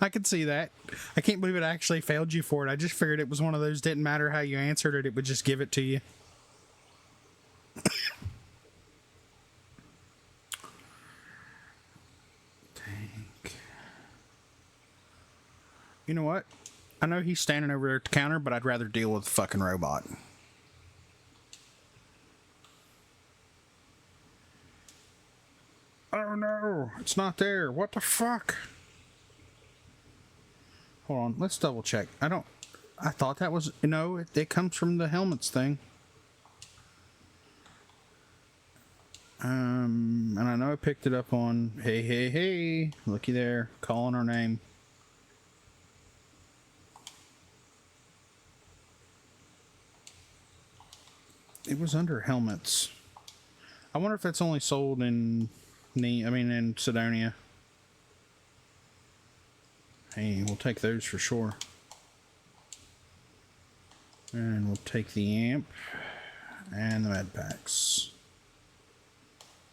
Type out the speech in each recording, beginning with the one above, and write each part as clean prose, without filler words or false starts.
I could see that. I can't believe it actually failed you for it. I just figured it was one of those, didn't matter how you answered it, it would just give it to you. Tank. You know what? I know he's standing over there at the counter, but I'd rather deal with the fucking robot. Oh no, it's not there. What the fuck? Hold on, let's double check. I thought that was, no, it comes from the helmets thing. And I know I picked it up on, hey, hey, hey, looky there, calling our name. It was under helmets. I wonder if that's only sold in in Sidonia. Hey, we'll take those for sure. And we'll take the amp and the med packs.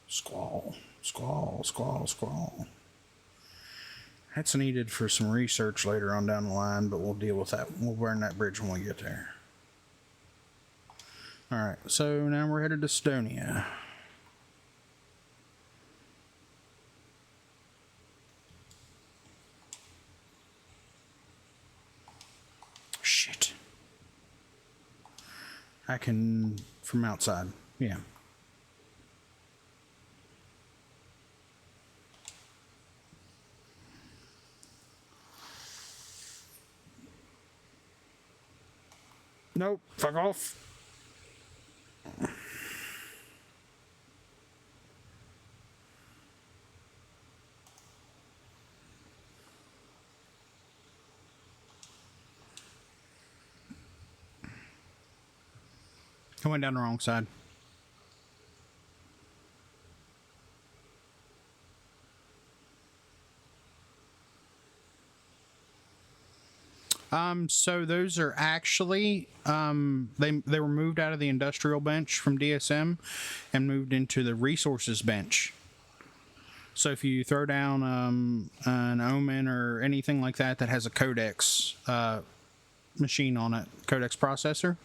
Squall, squall, squall, squall. That's needed for some research later on down the line, but we'll deal with that. We'll burn that bridge when we get there. Alright, so now we're headed to Sidonia. Shit. I can, from outside, yeah. Nope, fuck off. I went down the wrong side. So those are actually, they were moved out of the industrial bench from DSM and moved into the resources bench. So if you throw down an Omen or anything like that that has a codex machine on it, codex processor,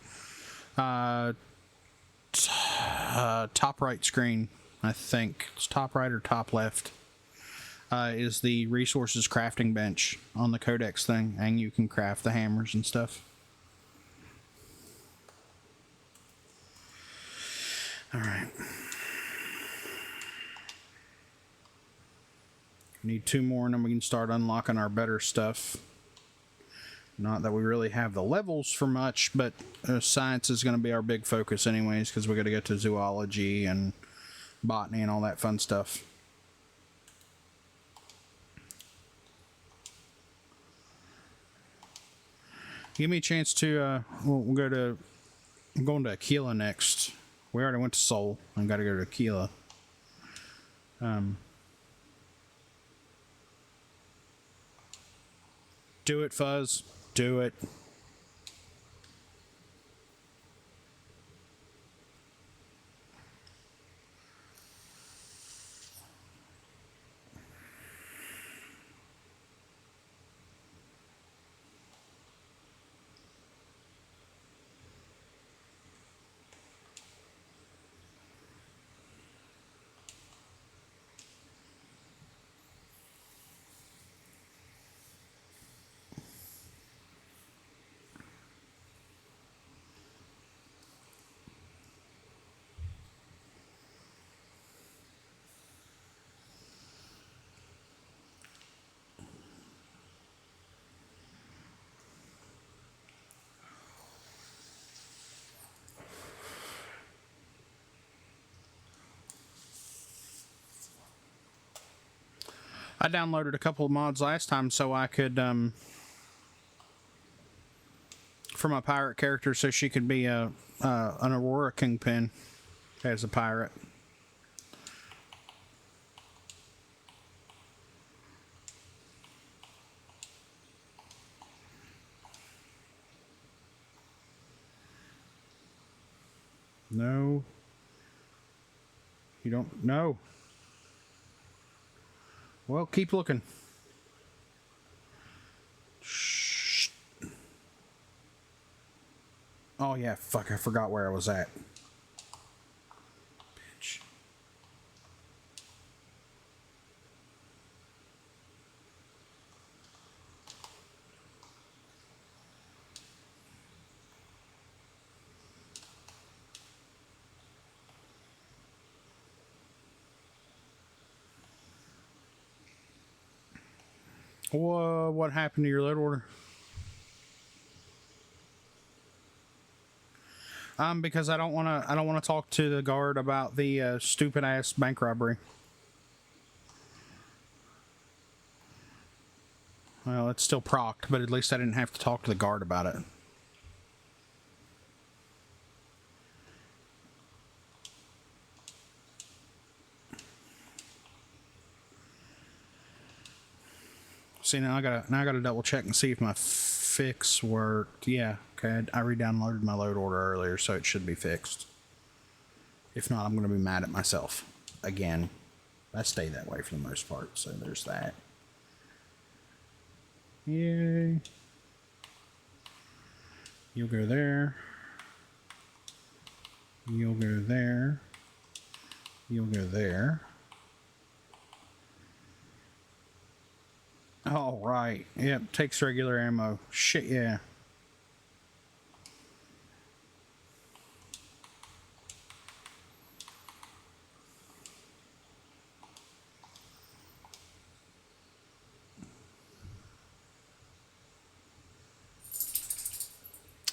top right screen, I think it's top right or top left, is the resources crafting bench on the codex thing, and you can craft the hammers and stuff. All right. Need 2 more and then we can start unlocking our better stuff. Not that we really have the levels for much, but science is going to be our big focus anyways, because we're going to get to zoology and botany and all that fun stuff. Give me a chance to, we'll go to, I'm going to Aquila next. We already went to Seoul. I've got to go to Aquila. Do it, Fuzz. Do it. I downloaded a couple of mods last time so I could, for my pirate character, so she could be an Aurora Kingpin as a pirate. No. You don't know. Well, keep looking. Oh yeah, fuck, I forgot where I was at. Bitch. What happened to your load order? Because I don't wanna talk to the guard about the stupid ass bank robbery. Well, it's still procced, but at least I didn't have to talk to the guard about it. See, now I gotta double check and see if my fix worked. Yeah, okay. I re-downloaded my load order earlier, so it should be fixed. If not, I'm gonna be mad at myself again. I stay that way for the most part, so there's that. Yay. You'll go there. You'll go there. You'll go there. Oh, right. Yep, takes regular ammo. Shit, yeah.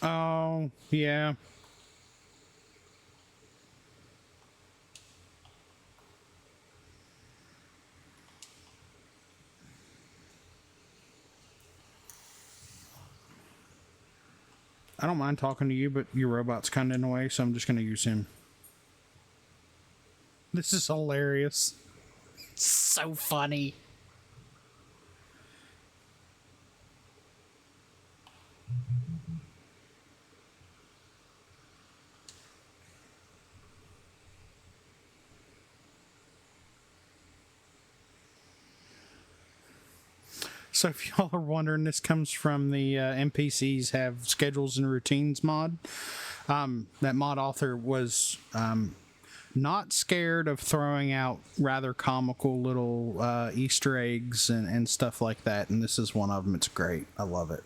Oh, yeah. I don't mind talking to you, but your robot's kind of in the way, so I'm just going to use him. This is hilarious. So funny. So if y'all are wondering, this comes from the NPCs have schedules and routines mod. That mod author was not scared of throwing out rather comical little Easter eggs and stuff like that, and this is one of them. It's great. I love it.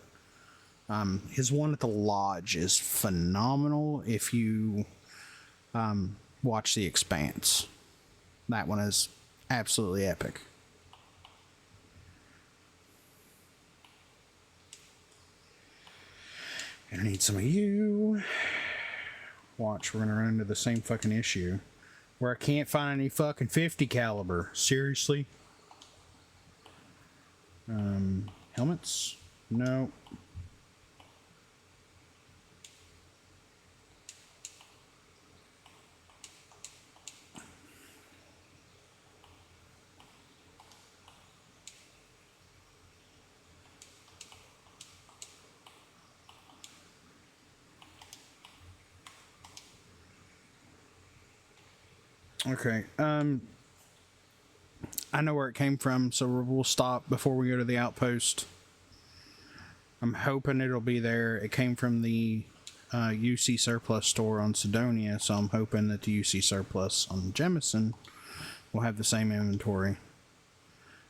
His one at the lodge is phenomenal if you watch The Expanse. That one is absolutely epic. I need some of you. Watch, we're gonna run into the same fucking issue where I can't find any fucking 50 caliber. Seriously? Helmets? No. Okay. I know where it came from, so we'll stop before we go to the outpost. I'm hoping it'll be there. It came from the UC Surplus store on Sidonia, so I'm hoping that the UC Surplus on Jemison will have the same inventory.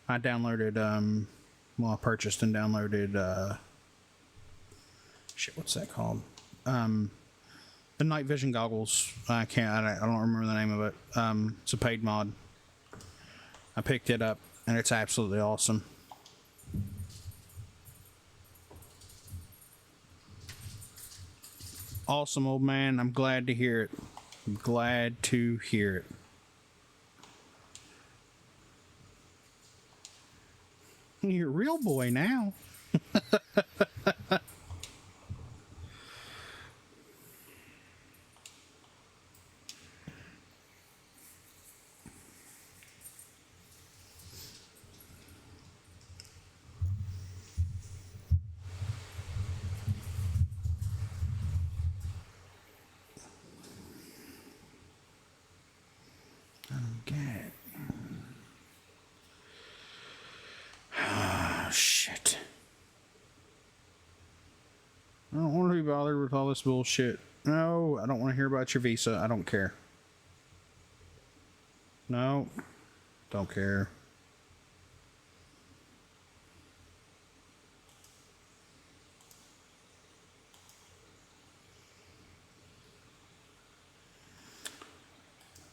I downloaded, I purchased and downloaded, shit, what's that called? The night vision goggles. I don't remember the name of it. It's a paid mod. I picked it up, and it's absolutely awesome. Awesome, old man. I'm glad to hear it. I'm glad to hear it. You're a real boy now. Okay. Oh, shit. bothered with all this bullshit. No, I don't want to hear about your visa. I don't care. No, don't care.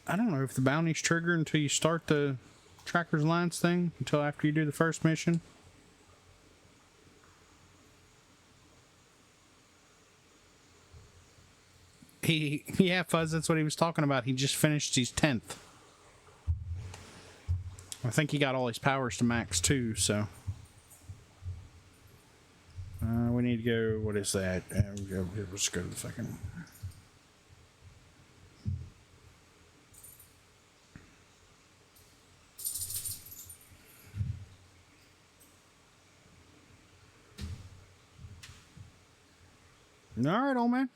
I don't know if the bounties trigger until you start the Tracker's Lines thing, until after you do the first mission. Yeah, Fuzz, that's what he was talking about. He just finished his 10th. I think he got all his powers to max too, so. We need to go, what is that? Let's go to the fucking. All right, old man.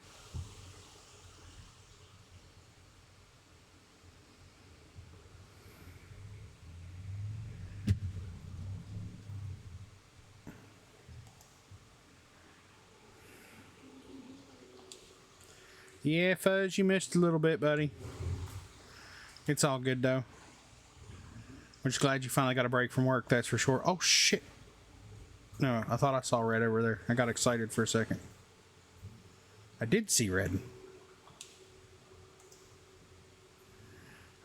Yeah, Fuzz, you missed a little bit, buddy. It's all good, though. We're just glad you finally got a break from work, that's for sure. Oh, shit. No, I thought I saw red over there. I got excited for a second. I did see red.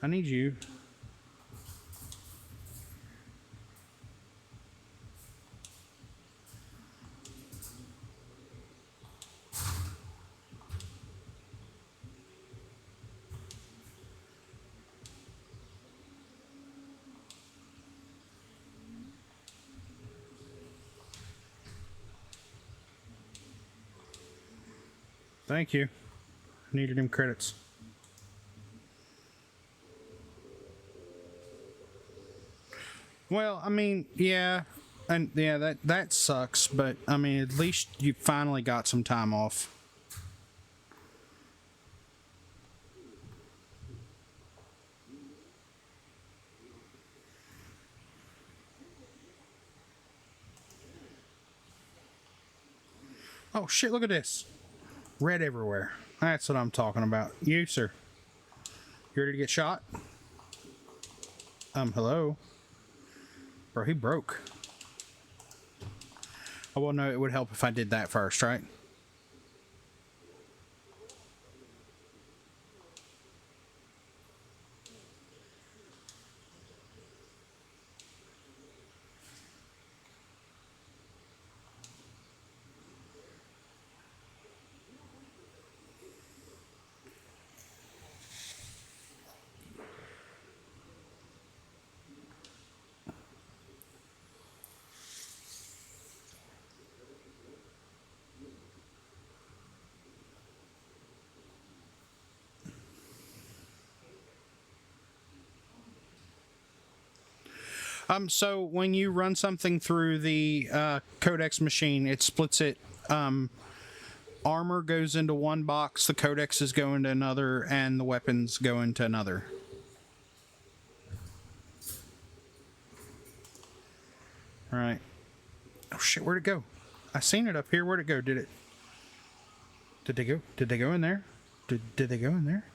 I need you. Thank you. Needed him credits. Well, I mean, yeah, and yeah, that sucks, but I mean, at least you finally got some time off. Oh shit, look at this. Red everywhere. That's what I'm talking about. You, sir. You ready to get shot? Hello? Bro, he broke. Oh, well, no, it would help if I did that first, right? So when you run something through the codex machine, it splits it. Armor goes into one box, the codexes go into another, and the weapons go into another. All right. Oh shit, where'd it go? I seen it up here. Where'd it go? Did they go? Did they go in there? Did they go in there?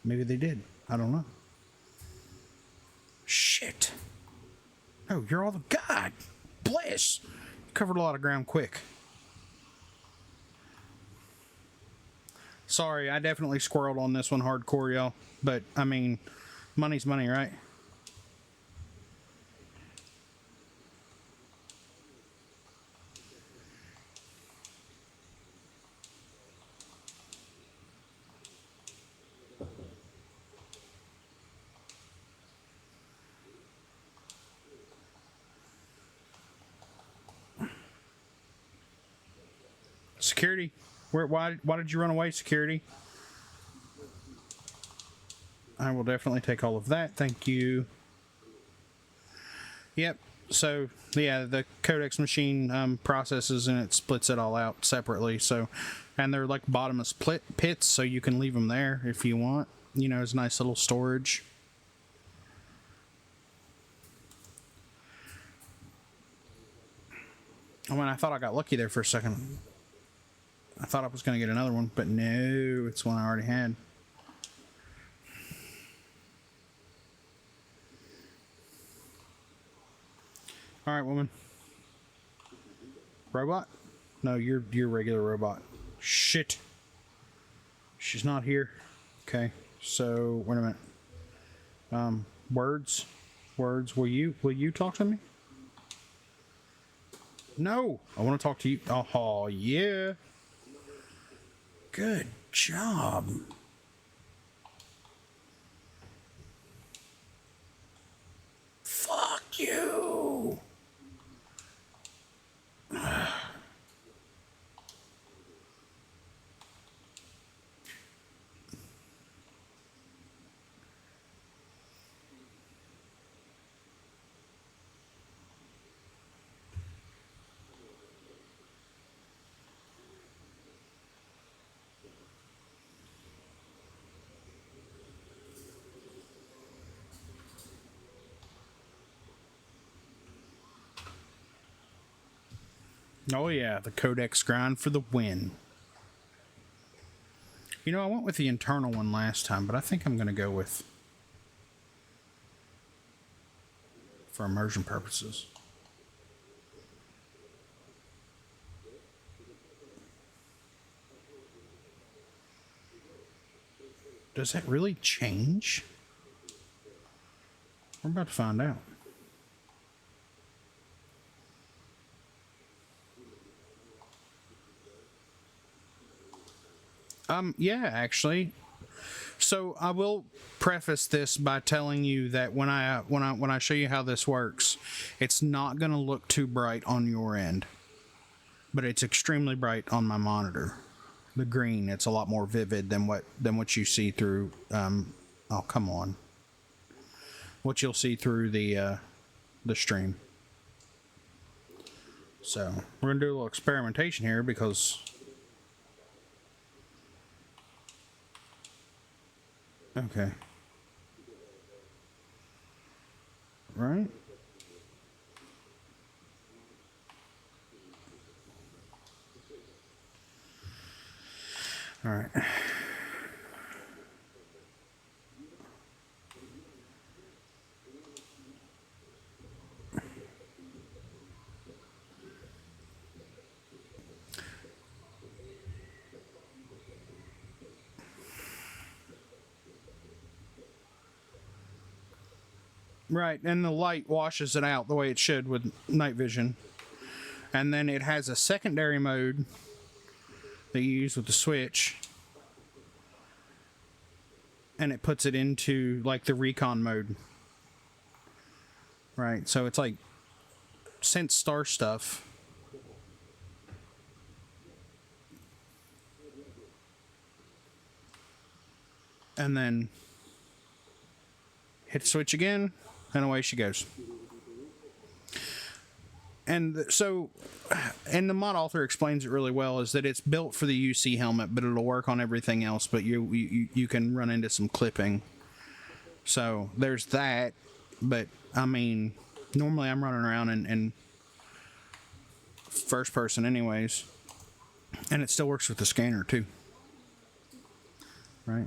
Maybe they did. I don't know. Shit. Oh, you're all the God bless. You covered a lot of ground quick. Sorry, I definitely squirreled on this one hardcore, y'all. But I mean, money's money, right? Security. Why did you run away, security? I will definitely take all of that. Thank you. Yep. So, yeah, the codex machine processes and it splits it all out separately. So, and they're like bottomless pits, so you can leave them there if you want. You know, it's nice little storage. Oh, man, I thought I got lucky there for a second. I thought I was going to get another one, but no, it's one I already had. All right, woman. Robot? No, you're regular robot. Shit. She's not here. Okay. So, wait a minute. Words. Words. Will you talk to me? No. I want to talk to you. Oh, yeah. Good job. Fuck you. Oh yeah, the Codex grind for the win. You know, I went with the internal one last time, but I think I'm going to go with, for immersion purposes. Does that really change? We're about to find out. Yeah, actually. So I will preface this by telling you that when I show you how this works, it's not going to look too bright on your end, but it's extremely bright on my monitor. The green, it's a lot more vivid than what you see through. Oh, come on. What you'll see through the stream. So we're gonna do a little experimentation here because. Okay. Right? All right. Right, and the light washes it out the way it should with night vision. And then it has a secondary mode that you use with the switch. And it puts it into like the recon mode. Right, so it's like sense star stuff. And then hit the switch again, and away she goes. And so, and the mod author explains it really well, is that it's built for the UC helmet, but it'll work on everything else, but you can run into some clipping. So there's that, but I mean, normally I'm running around in first person anyways, and it still works with the scanner too. Right?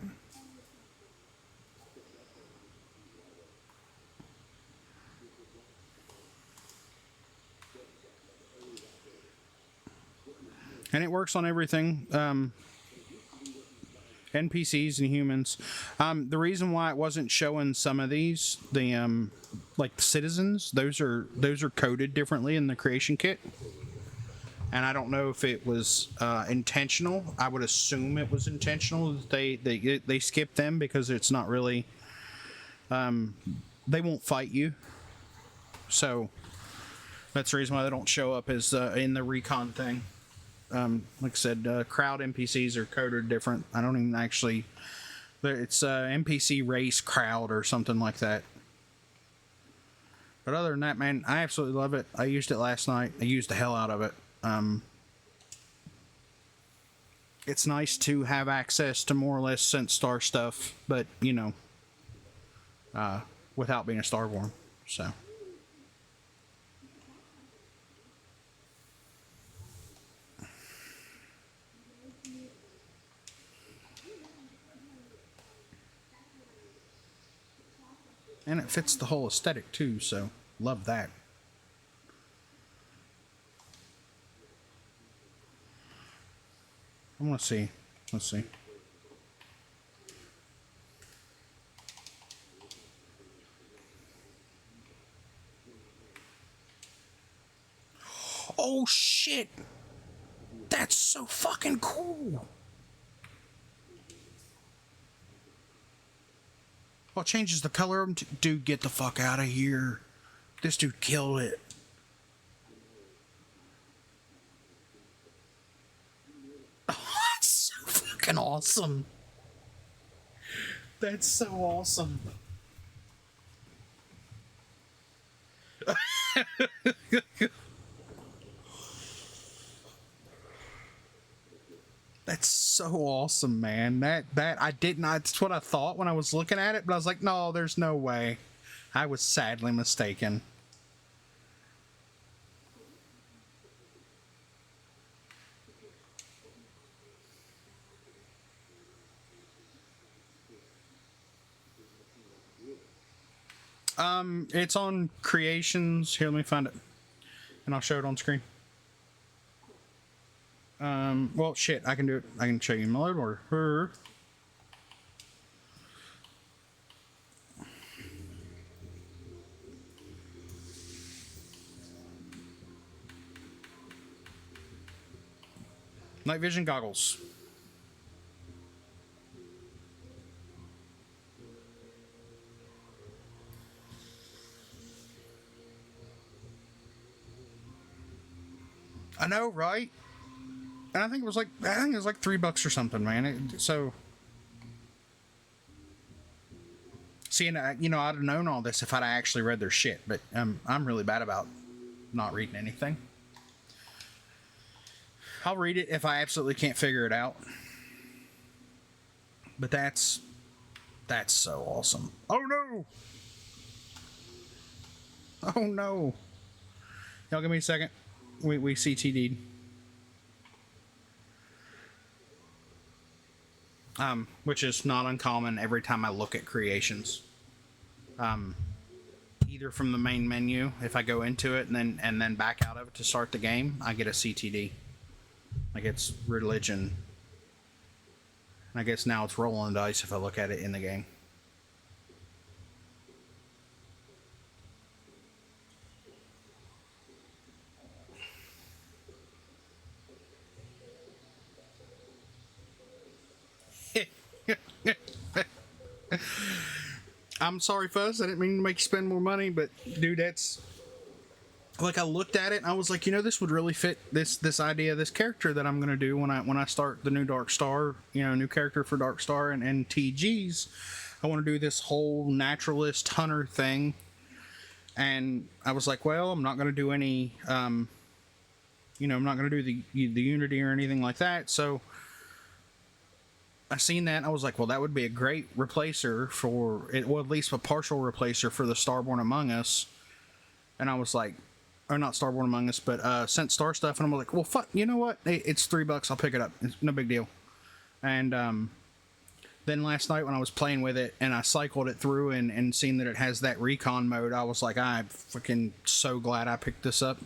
And it works on everything, NPCs and humans. The reason why it wasn't showing some of these, the like the citizens, those are coded differently in the creation kit, and I don't know if it was intentional. I would assume it was intentional that they skipped them because it's not really. They won't fight you, so that's the reason why they don't show up as in the recon thing. Like I said, crowd NPCs are coded different. I don't even actually. It's NPC race crowd or something like that. But other than that, man, I absolutely love it. I used it last night. I used the hell out of it. It's nice to have access to more or less sense star stuff, but you know, without being a starborn. So. And it fits the whole aesthetic too, so love that. I want to see. Let's see. Oh shit! That's so fucking cool! Oh, it changes the color of them. Dude, get the fuck out of here. This dude killed it. Oh, that's so fucking awesome. That's so awesome. That's so awesome, man. That I did not. That's what I thought when I was looking at it, but I was like, no, there's no way. I was sadly mistaken. It's on creations. Here, let me find it, and I'll show it on screen. Well, shit, I can do it. I can show you my load order. Night vision goggles. I know, right? And I think it was like $3 or something, man. So, see, and you know, I'd have known all this if I'd actually read their shit. But I'm really bad about not reading anything. I'll read it if I absolutely can't figure it out. But that's so awesome. Oh no! Oh no! Y'all give me a second. We CTD'd. Which is not uncommon every time I look at creations. Either from the main menu, if I go into it and then back out of it to start the game, I get a CTD. Like it's religion. And I guess now it's rolling dice if I look at it in the game. I'm sorry, Fuzz. I didn't mean to make you spend more money, but dude, that's like I looked at it and I was like, you know, this would really fit this idea, this character that I'm gonna do when I start the new Dark Star, you know, new character for Dark Star and TGs. I want to do this whole naturalist hunter thing, and I was like, well, I'm not gonna do any, you know, I'm not gonna do the Unity or anything like that, so. I seen that and I was like, well, that would be a great replacer for it, well, at least a partial replacer for the Starborn Among Us. And I was like, or not Starborn Among Us, but Sent Star stuff. And I'm like, well, fuck, you know what? It's $3. I'll pick it up. It's no big deal. And then last night when I was playing with it and I cycled it through and seen that it has that recon mode, I was like, I'm freaking so glad I picked this up.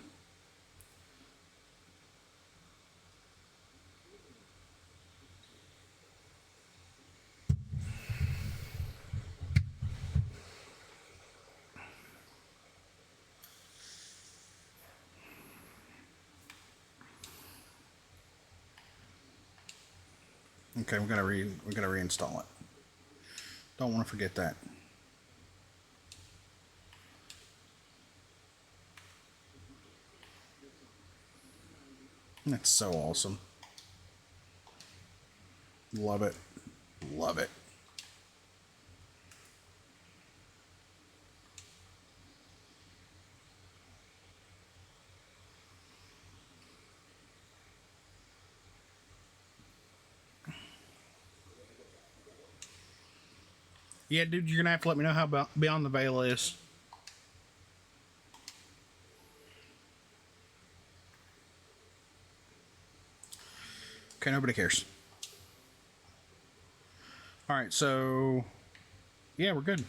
Okay, we gotta reinstall it. Don't want to forget that. That's so awesome. Love it. Love it. Yeah, dude, you're gonna have to let me know how about Beyond the Veil is. Okay, nobody cares. Alright, so yeah, we're good.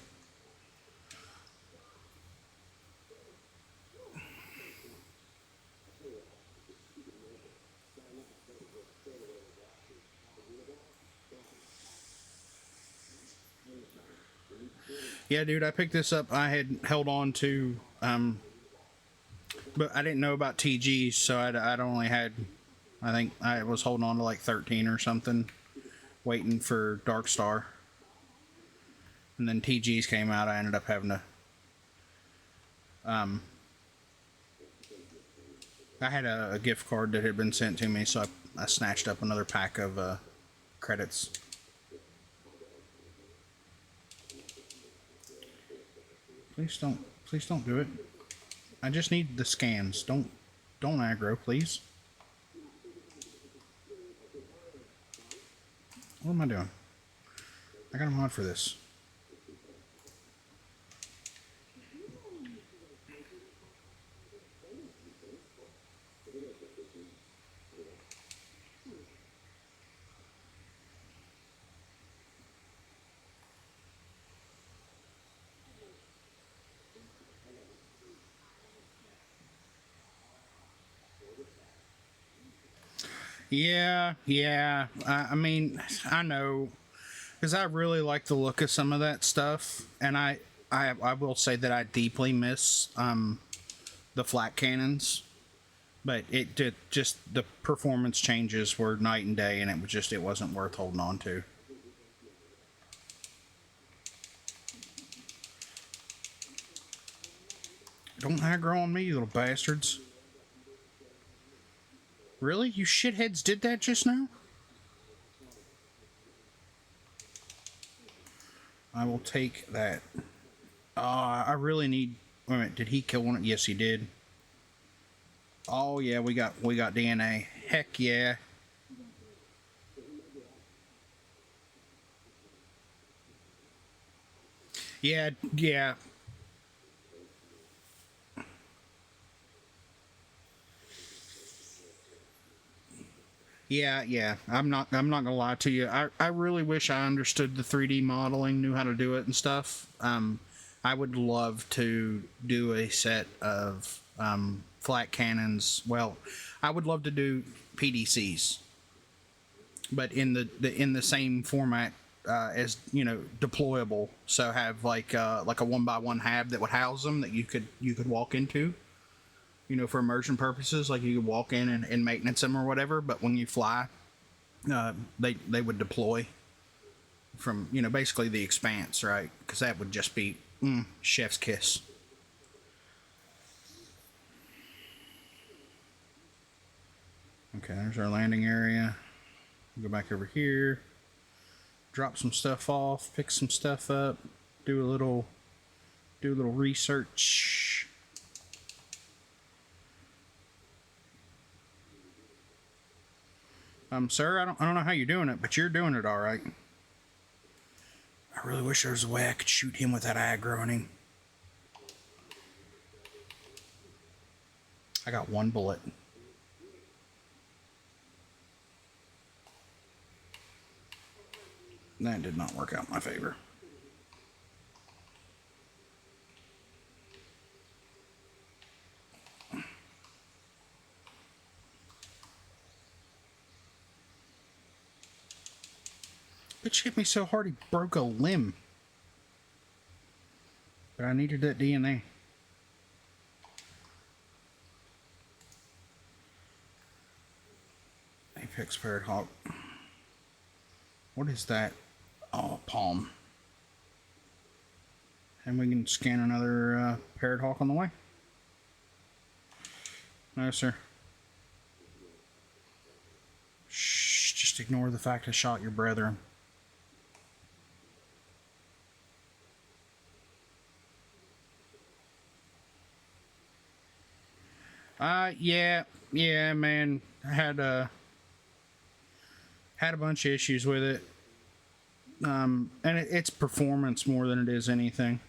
Yeah, dude, I picked this up. I had held on to, but I didn't know about TGs, so I'd only had, I think I was holding on to like 13 or something, waiting for Dark Star. And then TGs came out. I ended up having to, I had a gift card that had been sent to me, so I snatched up another pack of credits. Please don't do it. I just need the scans. Don't aggro, please. What am I doing? I got a mod for this. Yeah. I mean, I know, because I really like the look of some of that stuff, and I will say that I deeply miss the flat cannons, but it did just the performance changes were night and day, and it wasn't worth holding on to. Don't aggro on me, you little bastards. Really? You shitheads did that just now? I will take that. I really need. Wait a minute. Did he kill one? Yes, he did. Oh yeah, we got DNA. Heck yeah. Yeah. Yeah. I'm not gonna lie to you. I really wish I understood the 3D modeling, knew how to do it and stuff. I would love to do a set of flat cannons. Well, I would love to do PDCs, but in the same format as deployable. So have like a 1x1 hab that would house them that you could walk into. For immersion purposes, like you could walk in and maintenance them or whatever. But when you fly, they would deploy from basically the expanse, right? Because that would just be chef's kiss. Okay, there's our landing area. Go back over here, drop some stuff off, pick some stuff up, do a little research. Sir, I don't know how you're doing it, but you're doing it all right. I really wish there was a way I could shoot him without aggroing him. I got one bullet. That did not work out in my favor. Bitch hit me so hard he broke a limb. But I needed that DNA. Apex Parrot Hawk. What is that? Oh, palm. And we can scan another Parrot Hawk on the way. No, sir. Shh, just ignore the fact I shot your brethren. Yeah, man. I had a bunch of issues with it. And it's performance more than it is anything.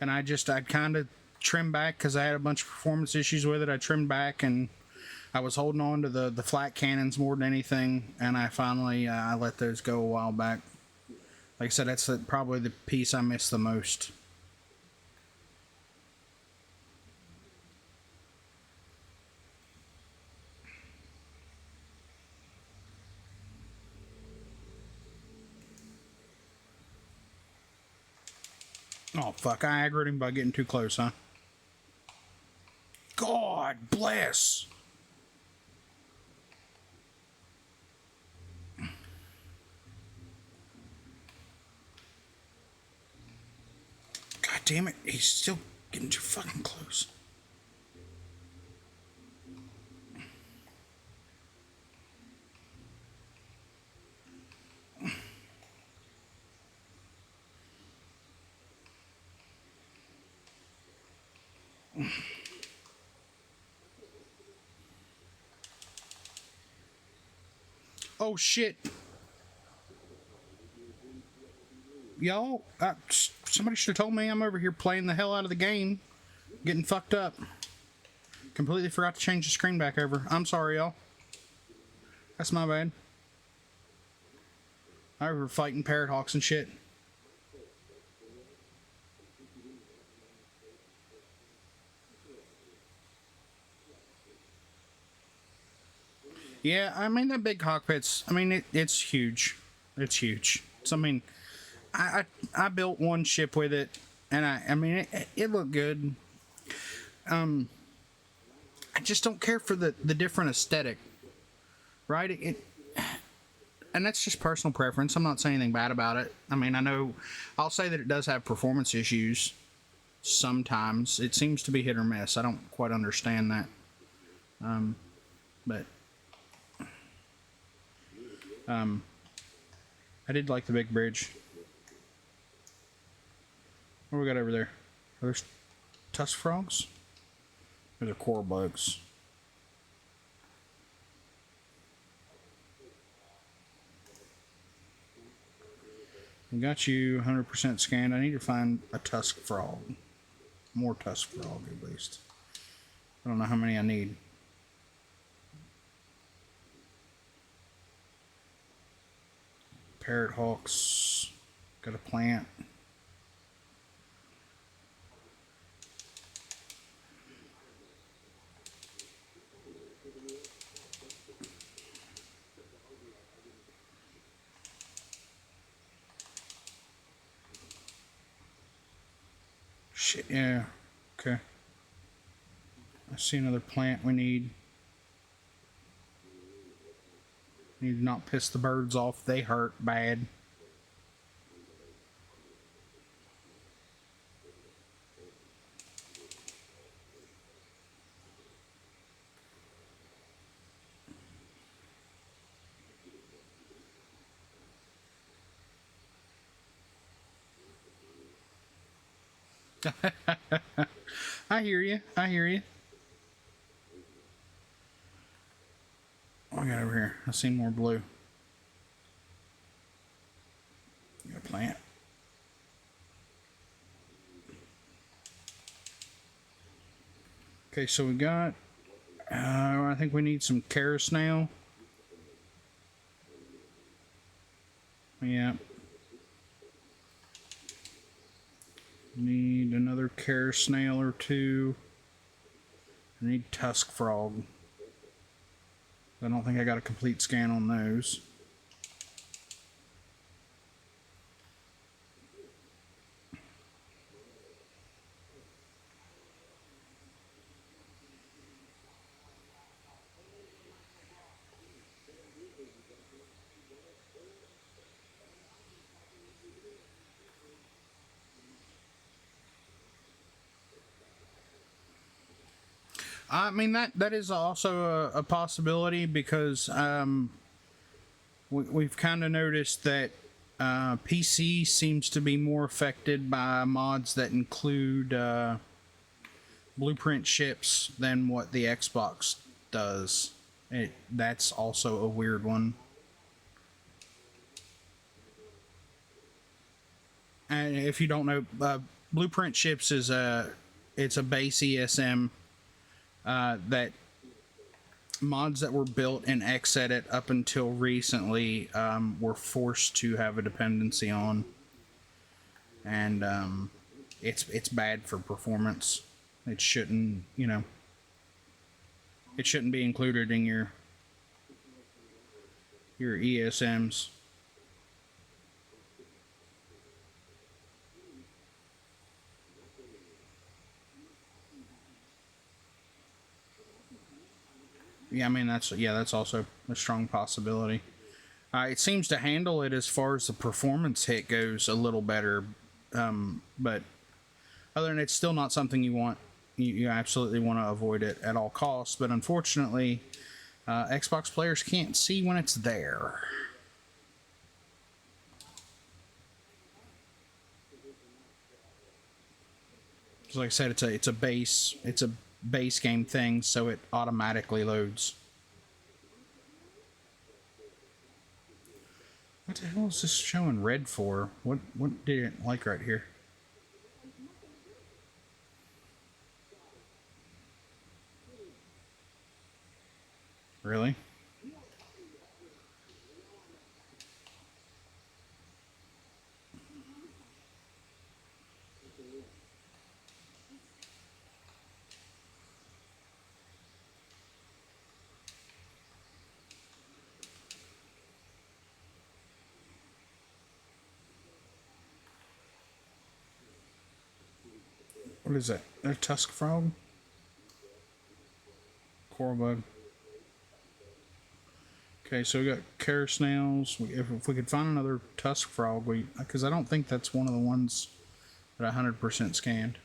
And I'd kind of trim back because I had a bunch of performance issues with it. I trimmed back and I was holding on to the flat cannons more than anything. And I finally I let those go a while back. Like I said, that's probably the piece I miss the most. Oh, fuck. I aggroed him by getting too close, huh? God bless. God damn it. He's still getting too fucking close. Oh, shit. Y'all, somebody should have told me. I'm over here playing the hell out of the game. Getting fucked up. Completely forgot to change the screen back over. I'm sorry, y'all. That's my bad. I were fighting parrot hawks and shit. Yeah, I mean, that big cockpit's, I mean, it's huge. It's huge. So, I mean, I built one ship with it, and I mean, it looked good. I just don't care for the different aesthetic, right? And that's just personal preference. I'm not saying anything bad about it. I mean, I know, I'll say that it does have performance issues sometimes. It seems to be hit or miss. I don't quite understand that. But I did like the big bridge. What do we got over there? Are there tusk frogs? Or they're coral bugs? I got you 100% scanned. I need to find a tusk frog. More tusk frog, at least. I don't know how many I need. Parrot hawks. Got a plant. Shit, yeah. Okay. I see another plant we need. Need to not piss the birds off. They hurt bad. I hear you. I hear you. What we got over here? I seen more blue. Got a plant. Okay, so we got. I think we need some carrot snail. Yeah. Need another carrot snail or two. I need tusk frog. I don't think I got a complete scan on those. I mean, that is also a possibility because we've kind of noticed that PC seems to be more affected by mods that include blueprint ships than what the Xbox does. That's also a weird one. And if you don't know, blueprint ships is it's a base ESM that mods that were built in Xedit up until recently were forced to have a dependency on, and it's bad for performance. It shouldn't, it shouldn't be included in your ESMs. Yeah, I mean that's also a strong possibility. It seems to handle it as far as the performance hit goes a little better, but other than it's still not something you want. You absolutely want to avoid it at all costs. But unfortunately, Xbox players can't see when it's there. So like I said, it's a base game thing, so it automatically loads. What the hell is this showing red for? What did it like right here? Really? What is that? A tusk frog? Coral bug. Okay, so we got care snails. If we could find another tusk frog, because I don't think that's one of the ones that 100% scanned.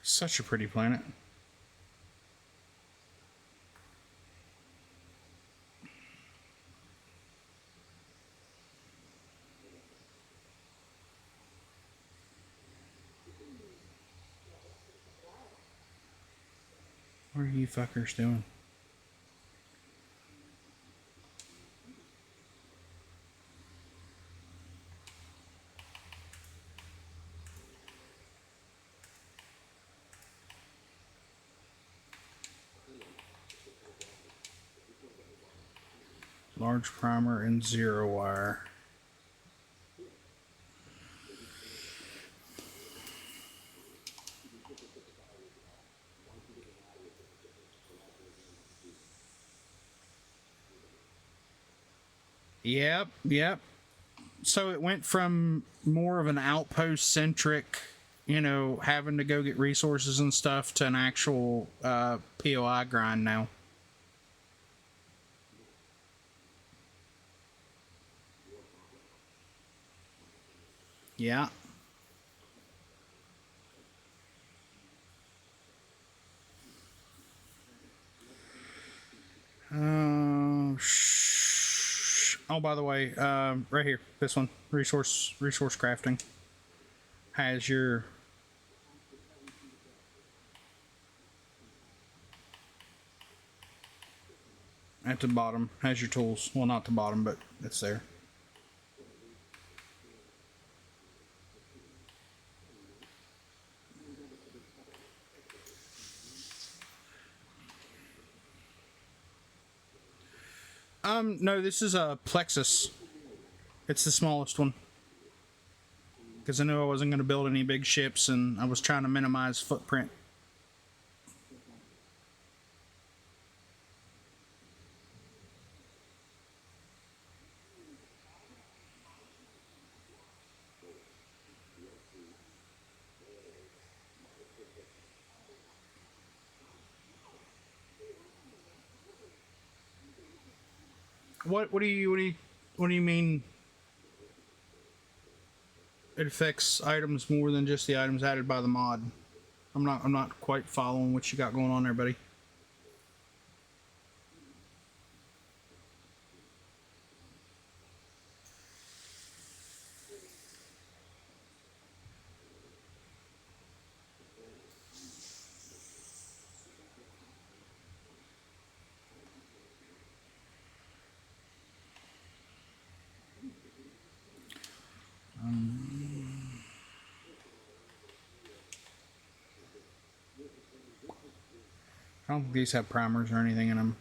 Such a pretty planet. What are you fuckers doing? Large primer and zero wire. Yep. So it went from more of an outpost centric, having to go get resources and stuff, to an actual POI grind now. Yeah. Oh, by the way, right here, this one, resource crafting, has your at the bottom has your tools. Well, not the bottom, but it's there. No, this is a plexus. It's the smallest one because I knew I wasn't going to build any big ships, and I was trying to minimize footprint. What do you mean? It affects items more than just the items added by the mod. I'm not quite following what you got going on there, buddy. I don't think these have primers or anything in them.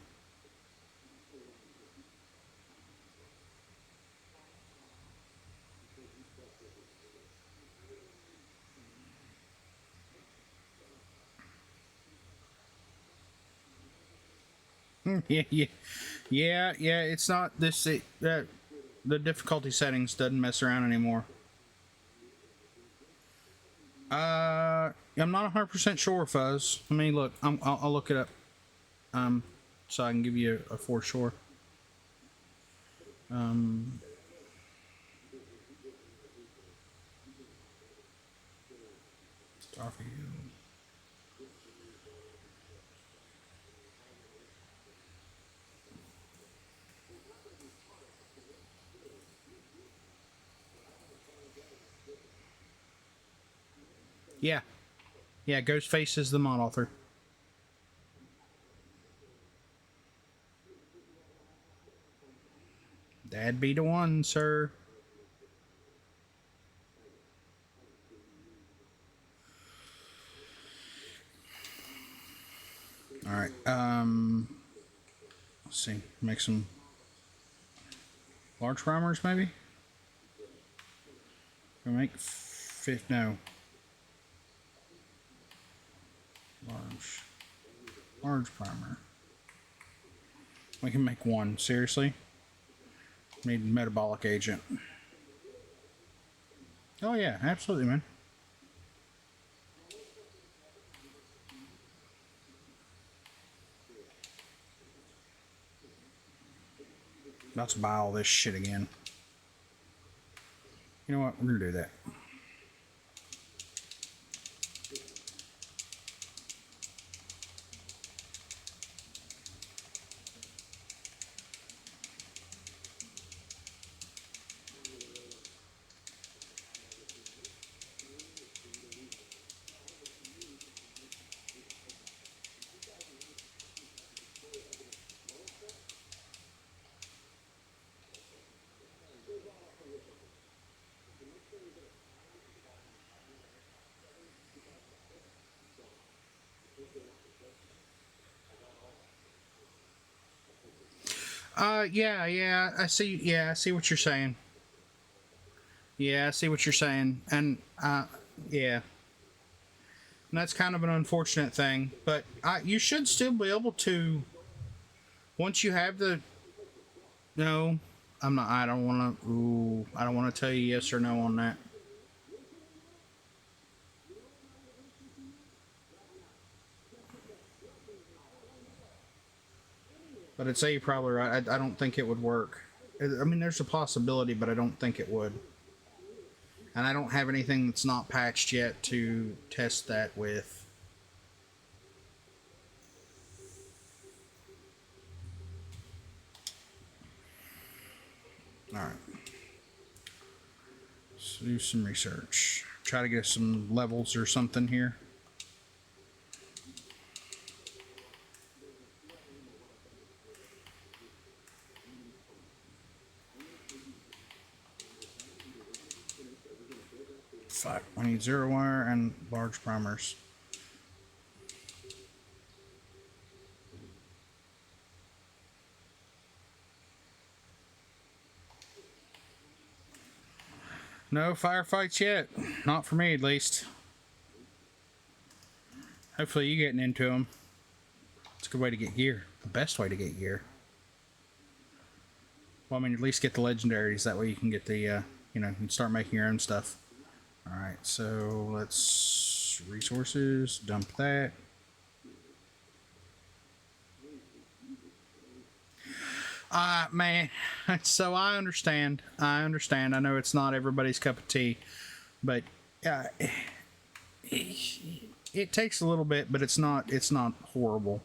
Yeah, yeah, yeah. It's not this. The difficulty settings doesn't mess around anymore. I'm not 100% sure, Fuzz. Let me look. I'll look it up. So I can give you a for sure. Starfield. Yeah, yeah. Ghostface is the mod author. That'd be the one, sir. All right. Let's see. Make some large primers, maybe. Can we make fifth? No. Large primer. We can make one. Seriously. Need metabolic agent. Oh yeah, absolutely, man. About to buy all this shit again. You know what? We're gonna do that. Yeah, I see. Yeah, I see what you're saying. Yeah, I see what you're saying, and yeah, and that's kind of an unfortunate thing. But you should still be able to once you have the. No, I'm not. I don't want to. Ooh, I don't want to tell you yes or no on that. But I'd say you're probably right. I don't think it would work. I mean, there's a possibility, but I don't think it would. And I don't have anything that's not patched yet to test that with. Alright. Let's do some research. Try to get some levels or something here. Fuck. I need zero wire and large primers. No firefights yet. Not for me, at least. Hopefully you getting into them. It's a good way to get gear. The best way to get gear. Well, I mean, at least get the legendaries. That way you can get the, you know, you can start making your own stuff. Alright, so let's... resources. Dump that. Man, so I understand. I understand. I know it's not everybody's cup of tea, but it takes a little bit, but it's not horrible.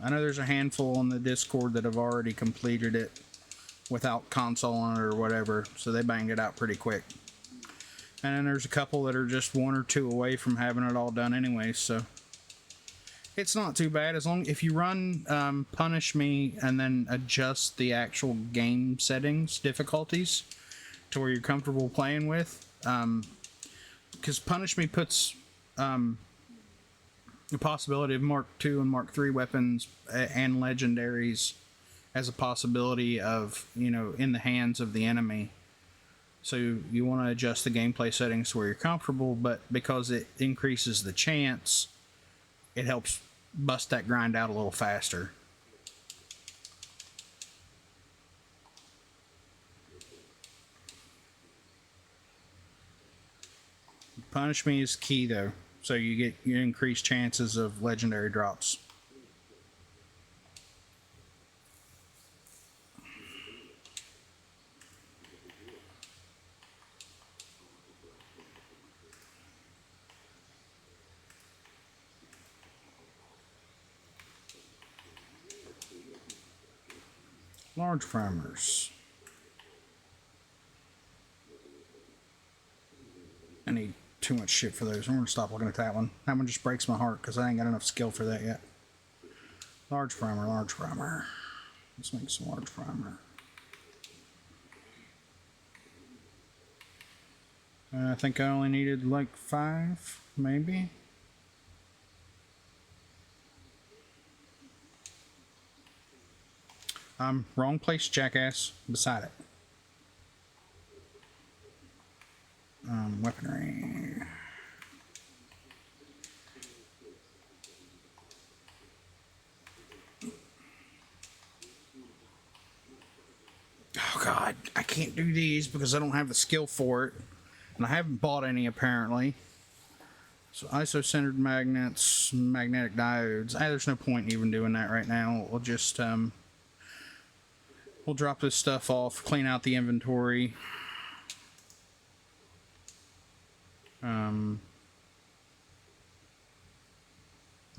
I know there's a handful on the Discord that have already completed it without console on it or whatever, so they banged it out pretty quick. And then there's a couple that are just one or two away from having it all done anyway, so it's not too bad as long if you run Punish Me and then adjust the actual game settings difficulties to where you're comfortable playing with. Because Punish Me puts the possibility of Mark II and Mark III weapons and legendaries as a possibility of, you know, in the hands of the enemy. So you want to adjust the gameplay settings where you're comfortable, but because it increases the chance, it helps bust that grind out a little faster. Punish me is key though, so you get your increased chances of legendary drops. Large farmers. I need too much shit for those. I'm gonna stop looking at that one. That one just breaks my heart because I ain't got enough skill for that yet. Large farmer, large farmer. Let's make some large farmer. I think I only needed like 5, maybe. Wrong place, jackass. Beside it. Weaponry. Oh god, I can't do these because I don't have the skill for it. And I haven't bought any apparently. So iso-centered magnets, magnetic diodes. There's no point in even doing that right now. We'll just we'll drop this stuff off, clean out the inventory.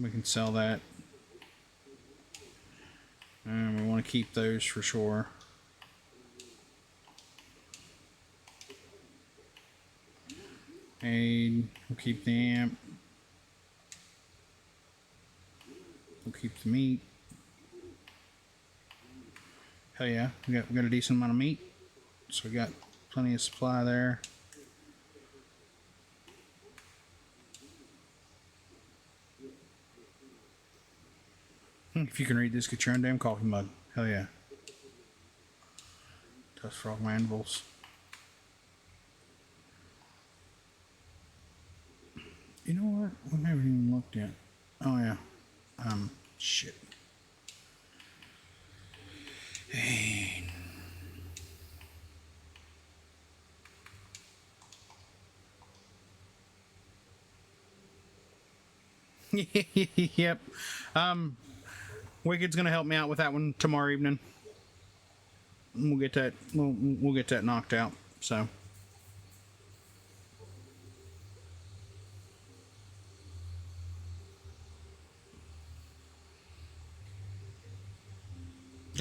We can sell that. And we want to keep those for sure. Aid, we'll keep the amp. We'll keep the meat. Hell yeah, we got a decent amount of meat. So we got plenty of supply there. If you can read this, get your own damn coffee mug. Hell yeah. Dust frog mandibles. You know what? We haven't even looked yet. Oh yeah. Shit. Hey. Yep. Wicked's gonna help me out with that one tomorrow evening. We'll get that. We'll get that knocked out. So.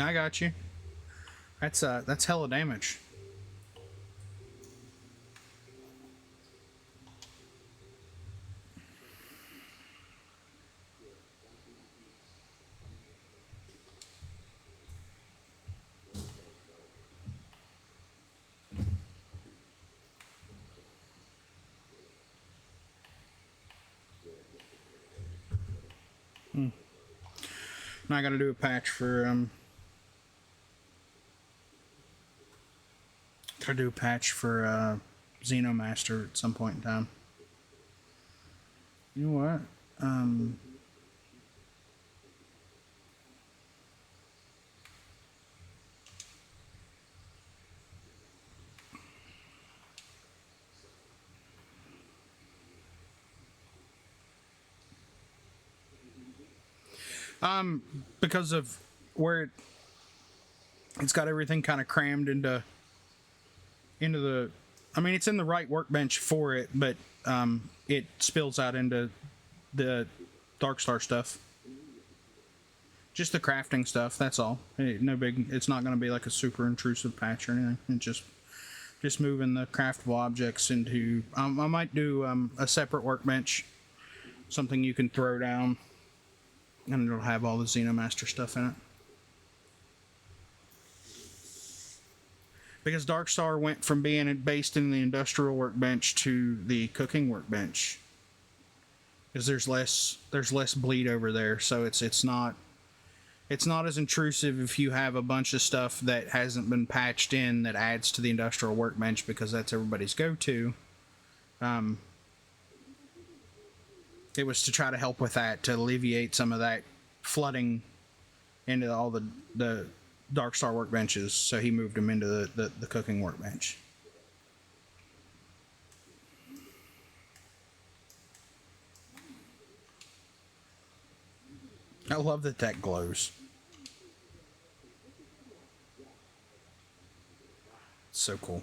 I got you. That's hella damage. Now I gotta do a patch for Xenomaster at some point in time. You know what? Because of where it's got everything kind of crammed into the. I mean, it's in the right workbench for it, but it spills out into the Darkstar stuff. Just the crafting stuff. That's all. No big. It's not going to be like a super intrusive patch or anything. It's just moving the craftable objects into. I might do a separate workbench, something you can throw down, and it'll have all the Xenomaster stuff in it. Because Darkstar went from being based in the industrial workbench to the cooking workbench. Because there's less bleed over there, so it's not It's not as intrusive if you have a bunch of stuff that hasn't been patched in that adds to the industrial workbench because that's everybody's go-to. It was to try to help with that, to alleviate some of that flooding into all the Dark Star workbenches, so he moved them into the cooking workbench. I love that that glows. It's so cool.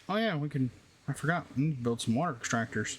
Oh yeah, we can. I forgot. We need to build some water extractors.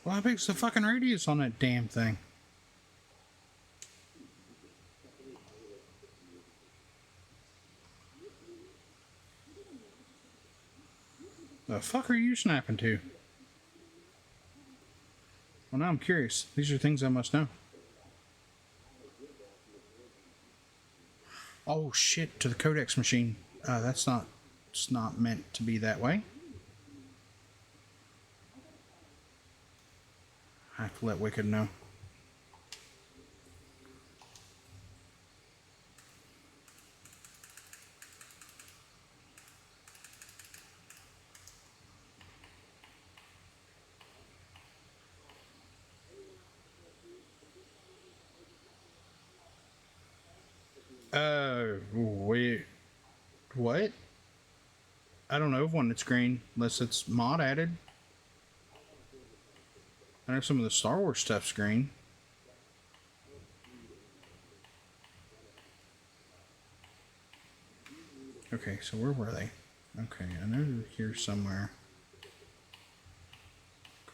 Well, how big's the fucking radius on that damn thing? The fuck are you snapping to? Well, now I'm curious. These are things I must know. Oh shit! To the codex machine. That's not. It's not meant to be that way. I have to let Wicked know. Wait. What? I don't know of one that's green, unless it's mod added. I know some of the Star Wars stuff's green. Okay, so where were they? Okay, I know they're here somewhere.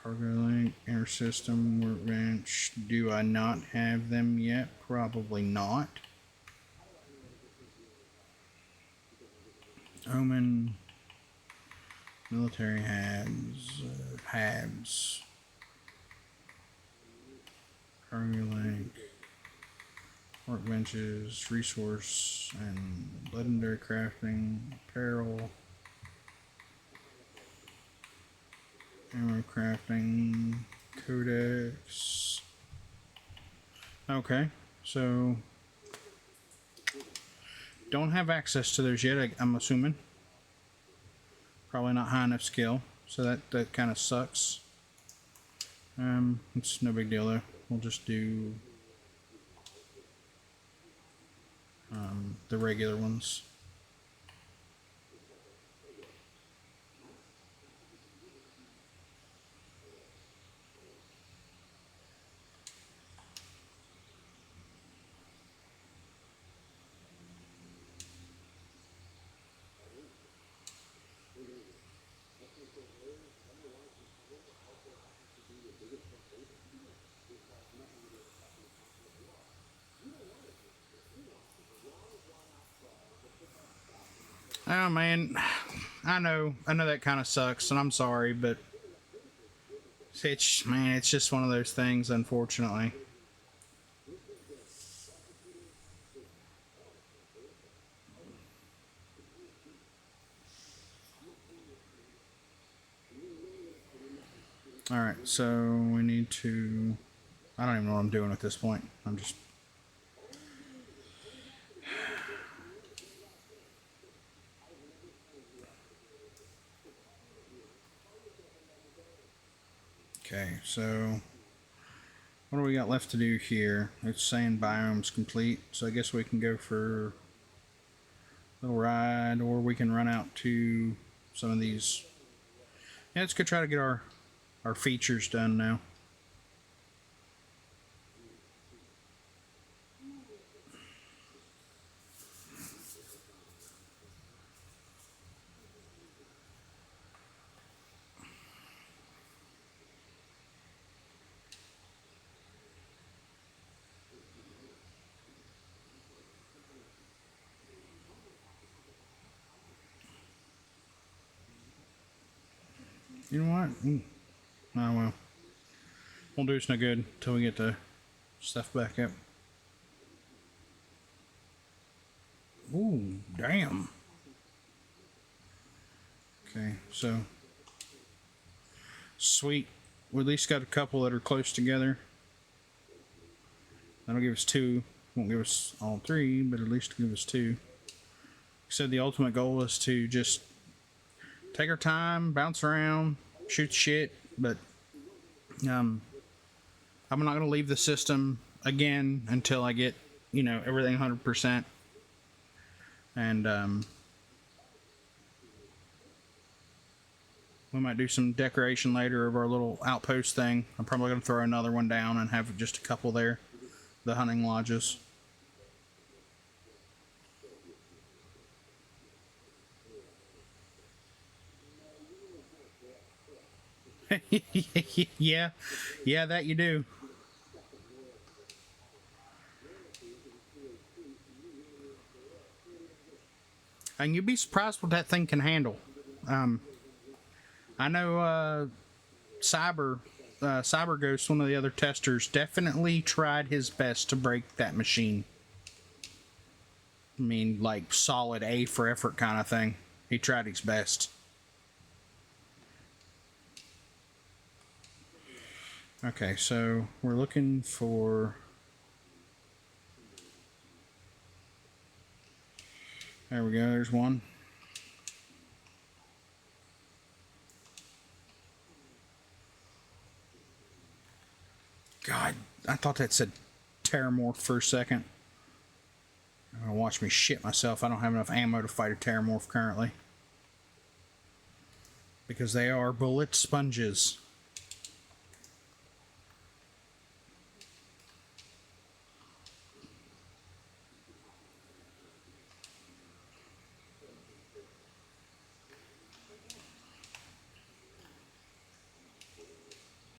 Cargo link, air system, workbench. Do I not have them yet? Probably not. Omen. Military HABs. Cargo link. Workbenches, resource, and legendary crafting, apparel. Ammo crafting, codex. Okay, so don't have access to those yet, I'm assuming. Probably not high enough skill, so that kind of sucks. It's no big deal though. We'll just do the regular ones. Oh man, I know that kind of sucks, and I'm sorry, but it's just one of those things, unfortunately. All right, so we need to. I don't even know what I'm doing at this point. I'm just. Okay, so what do we got left to do here? It's saying biomes complete, so I guess we can go for a little ride, or we can run out to some of these. Yeah, let's go try to get our features done now. You know what? Oh well. Won't do us no good until we get the stuff back up. Ooh, damn. Okay, so sweet. We at least got a couple that are close together. That'll give us two. Won't give us all three, but at least give us two. So the ultimate goal is to just take our time, bounce around, shoot shit, but I'm not going to leave the system again until I get, everything 100%. And we might do some decoration later of our little outpost thing. I'm probably going to throw another one down and have just a couple there, the hunting lodges. yeah, that you do. And you'd be surprised what that thing can handle. I know Cyber Ghost, one of the other testers, definitely tried his best to break that machine. I mean, like solid A for effort kind of thing. He tried his best. Okay, so we're looking for... There we go, there's one. God, I thought that said Terramorph for a second. I'm gonna watch me shit myself. I don't have enough ammo to fight a Terramorph currently. Because they are bullet sponges.